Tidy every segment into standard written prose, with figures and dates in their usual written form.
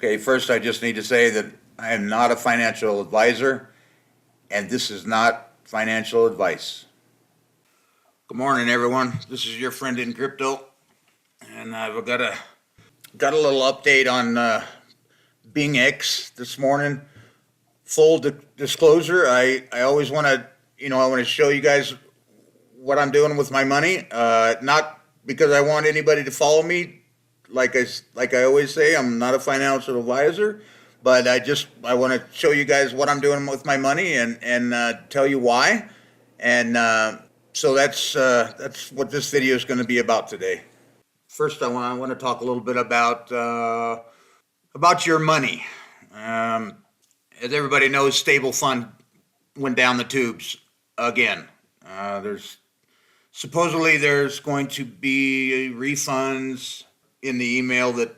Okay, first I just need to say that I am not a financial advisor, and this is not financial advice. Good morning, everyone. This is your friend in crypto, and I've got a little update on BingX this morning. Full disclosure, I always want to, I want to show you guys what I'm doing with my money. Not because I want anybody to follow me. Like I always say, I'm not a financial advisor, but I want to show you guys what I'm doing with my money and tell you why. And so that's what this video is going to be about today. First, I want to talk a little bit about your money. As everybody knows, stable fund went down the tubes again. Supposedly there's going to be refunds in the email that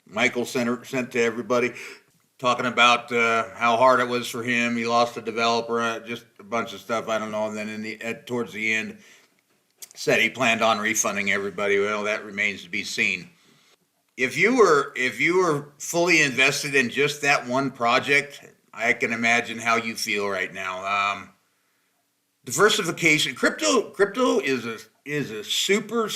Michael sent to everybody, talking about how hard it was for him. He lost a developer, just a bunch of stuff. I don't know. And then towards the end, said he planned on refunding everybody. Well, that remains to be seen. If you were fully invested in just that one project, I can imagine how you feel right now. Diversification, crypto is a super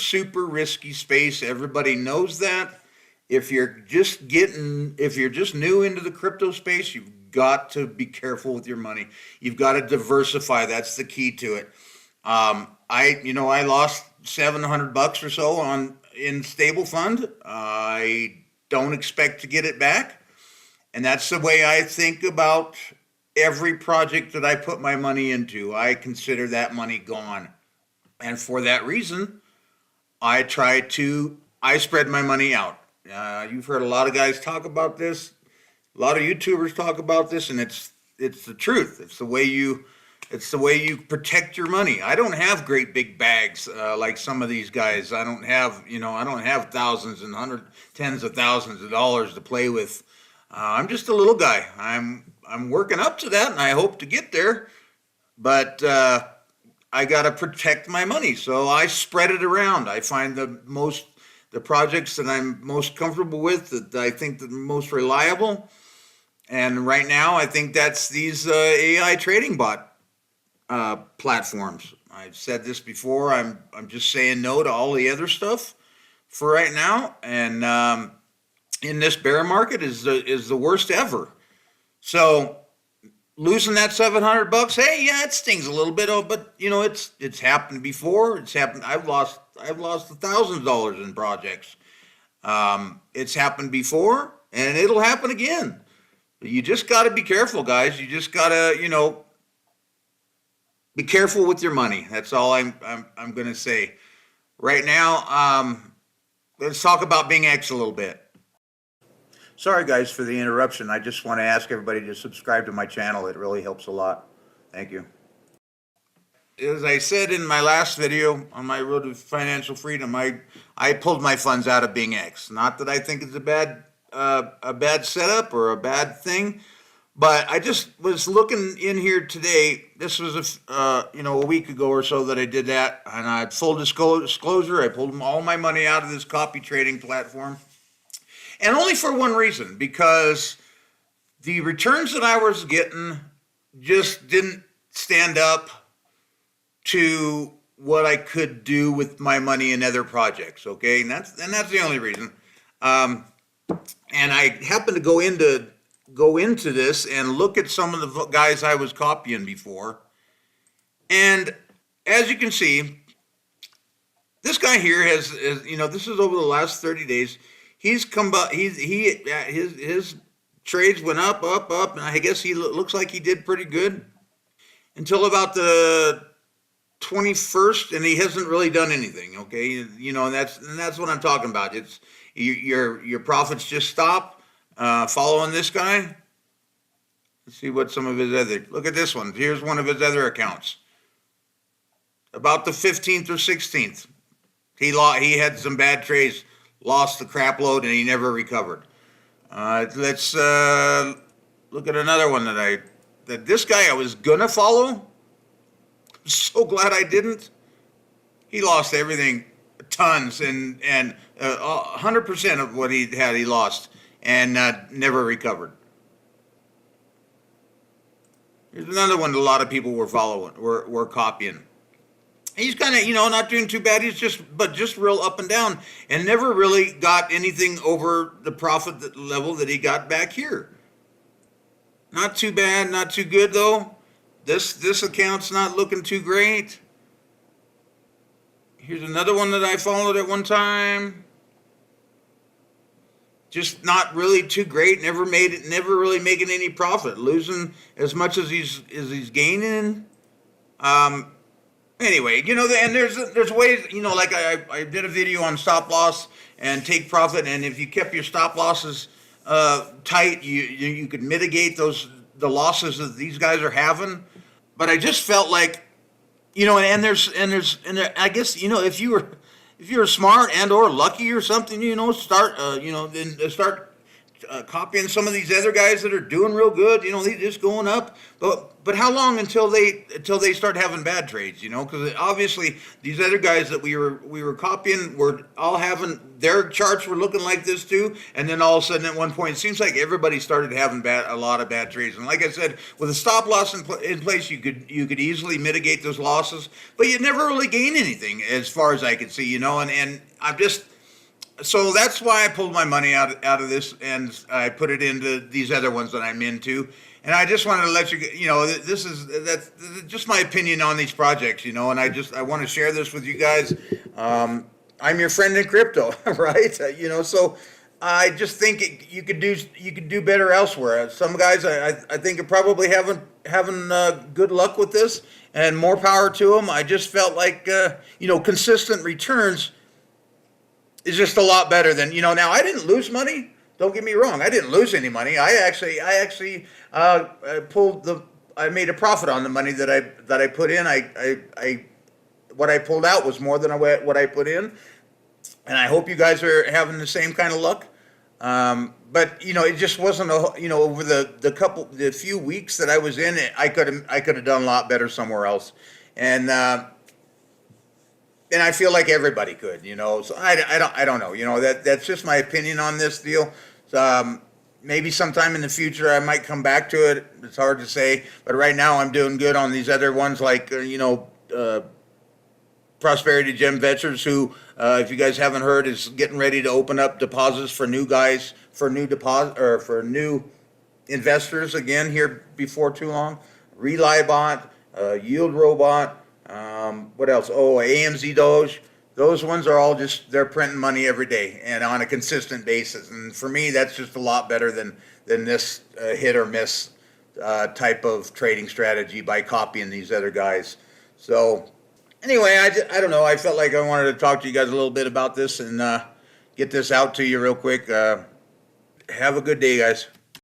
risky space. Everybody knows that. If you're just new into the crypto space, you've got to be careful with your money. You've got to diversify. That's the key to it. I lost $700 or so in stable fund. I don't expect to get it back, and that's the way I think about every project that I put my money into. I consider that money gone. And for that reason, I spread my money out. You've heard a lot of guys talk about this. A lot of YouTubers talk about this, and it's the truth. It's the way you protect your money. I don't have great big bags like some of these guys. I don't have thousands and tens of thousands of dollars to play with. I'm just a little guy. I'm working up to that, and I hope to get there. But I got to protect my money, so I spread it around. I find the projects that I'm most comfortable with, that I think the most reliable. And right now, I think that's these AI trading bot platforms. I've said this before. I'm just saying no to all the other stuff for right now. And in this bear market is the worst ever. So losing that $700, hey, yeah, it stings a little bit, but it's happened before. It's happened. I've lost $1,000 in projects. It's happened before, and it'll happen again. You just got to be careful, guys. You just got to, be careful with your money. That's all I'm going to say. Right now, let's talk about BingX a little bit. Sorry, guys, for the interruption. I just want to ask everybody to subscribe to my channel. It really helps a lot. Thank you. As I said in my last video on my road to financial freedom, I pulled my funds out of BingX. Not that I think it's a bad setup or a bad thing, but I just was looking in here today. This was a week ago or so that I did that, and I had full disclosure. I pulled all my money out of this copy trading platform. And only for one reason, because the returns that I was getting just didn't stand up to what I could do with my money in other projects. Okay, and that's the only reason. And I happened to go into this and look at some of the guys I was copying before, and as you can see, this guy here has this is over the last 30 days. He's come back. His trades went up, and I guess he looks like he did pretty good until about the 21st, and he hasn't really done anything. Okay, and that's what I'm talking about. It's your profits just stop following this guy. Let's see what some of his other. Look at this one. Here's one of his other accounts. About the 15th or 16th, he had some bad trades. Lost the crap load, and he never recovered. Let's look at another one that this guy I was gonna follow. I'm so glad I didn't. He lost everything, tons, and 100% of what he had, he lost and never recovered. Here's another one that a lot of people were following, were copying. He's kind of, not doing too bad. He's just real up and down, and never really got anything over the profit level that he got back here. Not too bad, not too good though. This account's not looking too great. Here's another one that I followed at one time. Just not really too great. Never really making any profit. Losing as much as he's gaining. Anyway, and there's ways, like I did a video on stop loss and take profit, and if you kept your stop losses tight, you could mitigate the losses that these guys are having. But I just felt like, and I guess, if you're smart and or lucky or something, start then start copying some of these other guys that are doing real good. They just going up. But how long until they start having bad trades? Because obviously these other guys that we were copying were all having their charts were looking like this too, and then all of a sudden at one point it seems like everybody started having a lot of bad trades. And like I said, with a stop loss in place, you could easily mitigate those losses, but you never really gain anything as far as I could see. And I'm just. So that's why I pulled my money out of this, and I put it into these other ones that I'm into. And I just wanted to let you, that's just my opinion on these projects, and I want to share this with you guys. I'm your friend in crypto, right? So I just think you could do better elsewhere. Some guys I think are probably having good luck with this, and more power to them. I just felt like consistent returns is just a lot better than, now I didn't lose money. Don't get me wrong. I didn't lose any money. I actually I made a profit on the money that I put in. What I pulled out was more than what I put in. And I hope you guys are having the same kind of luck. But it just wasn't over the few weeks that I was in it, I could have done a lot better somewhere else. And I feel like everybody could, So I don't know, that's just my opinion on this deal. Maybe sometime in the future I might come back to it. It's hard to say, but right now I'm doing good on these other ones, like Prosperity Gem Ventures, who, if you guys haven't heard, is getting ready to open up deposits for new guys, for new investors again here before too long. Relybot, Yield Robot. What else? Oh, AMZ Doge. Those ones are all they're printing money every day and on a consistent basis. And for me, that's just a lot better than this hit or miss type of trading strategy by copying these other guys. So anyway, I don't know. I felt like I wanted to talk to you guys a little bit about this and get this out to you real quick. Have a good day, guys.